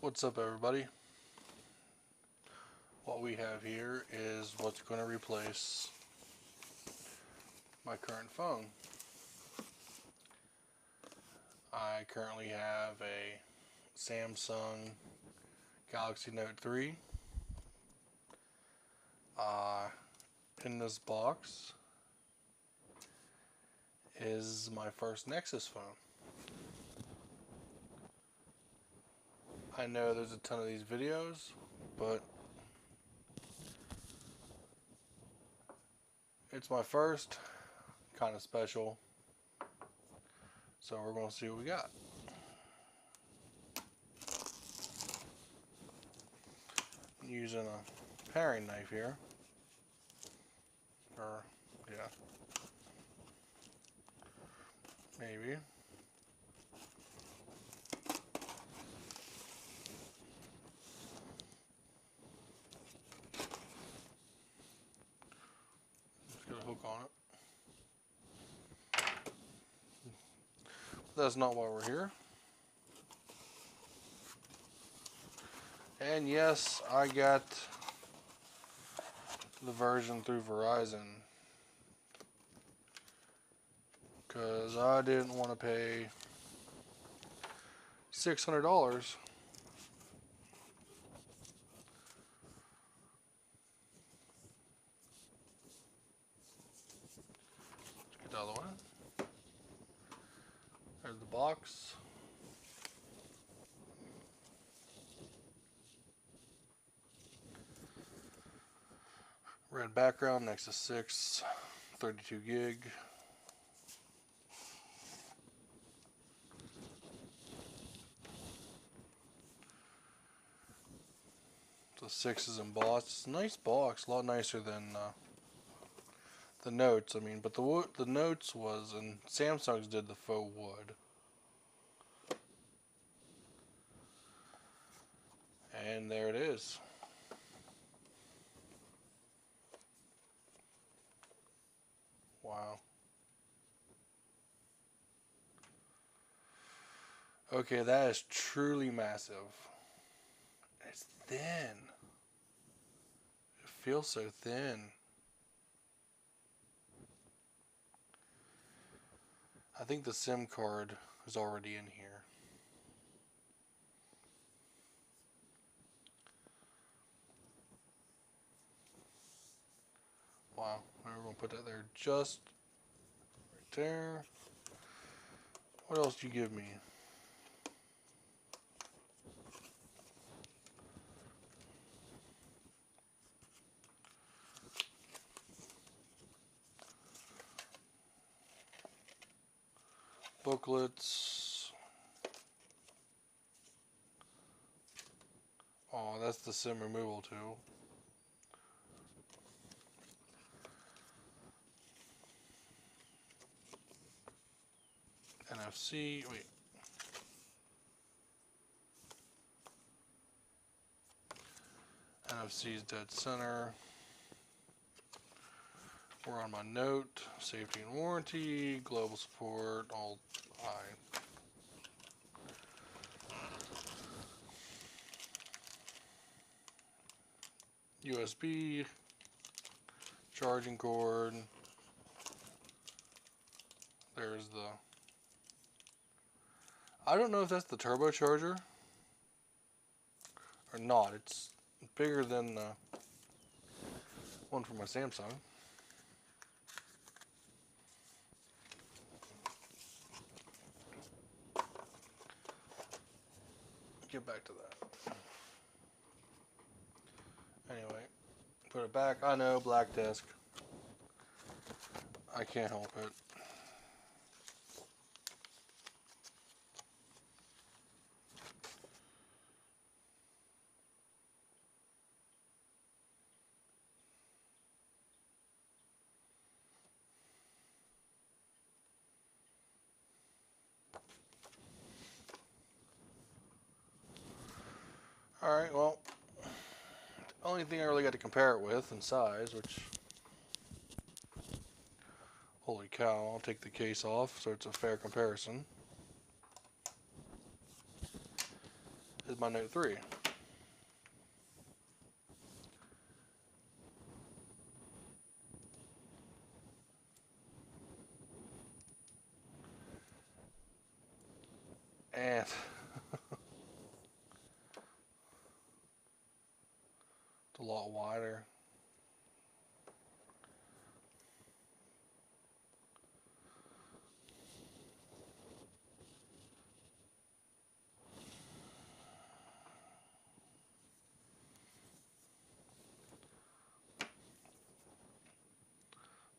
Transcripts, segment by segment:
What's up, everybody? What we have here is what's going to replace my current phone. I currently have a Samsung Galaxy Note 3. In this box is my first Nexus phone. I know there's a ton of these videos, but it's my first, kind of special. So we're going to see what we got. I'm using a paring knife here. Or, yeah. Maybe. Just got a hook on it. That's not why we're here. And yes, I got the version through Verizon because I didn't want to pay $600. Let's get the other one. There's the box. Red background, Nexus 6, 32 gig. The 6 is embossed. It's a nice box, a lot nicer than the Notes. I mean, but the Notes was, and Samsung's did the faux wood. And there it is. Wow. Okay, that is truly massive. It's thin. It feels so thin. I think the SIM card is already in here. Wow, we're going to put that there just right there. What else do you give me? Booklets. Oh, that's the SIM removal tool. NFC, wait. NFC is dead center. We're on my Note, safety and warranty, global support, all high. USB, charging cord. There's the, I don't know if that's the turbocharger or not. It's bigger than the one from my Samsung. Get back to that. Anyway, put it back. I know, black disc. I can't help it. Alright, well, the only thing I really got to compare it with in size, which, holy cow, I'll take the case off so it's a fair comparison, is is my Note 3. And it's a lot wider.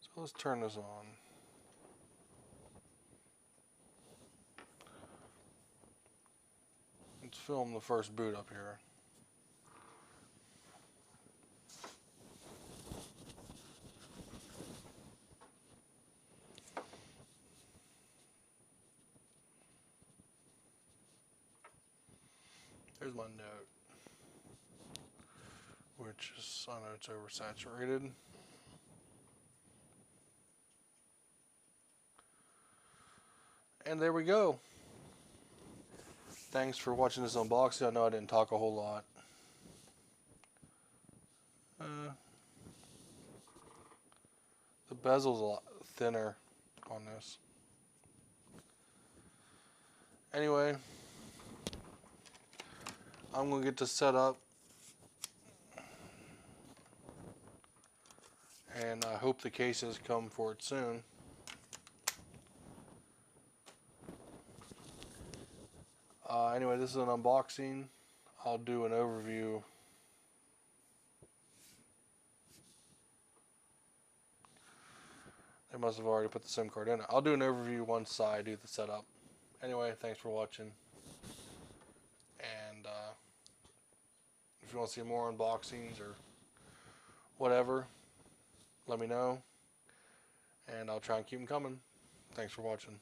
So let's turn this on. Let's film the first boot up here. Here's my Note, which is, I know it's oversaturated. And there we go. Thanks for watching this unboxing. I know I didn't talk a whole lot. The bezel's a lot thinner on this. Anyway, I'm going to get this set up. And I hope the cases come for it soon. Anyway, this is an unboxing. I'll do an overview. They must have already put the SIM card in it. I'll do an overview once I do the setup. Anyway, thanks for watching. And if you want to see more unboxings or whatever, let me know. And I'll try and keep them coming. Thanks for watching.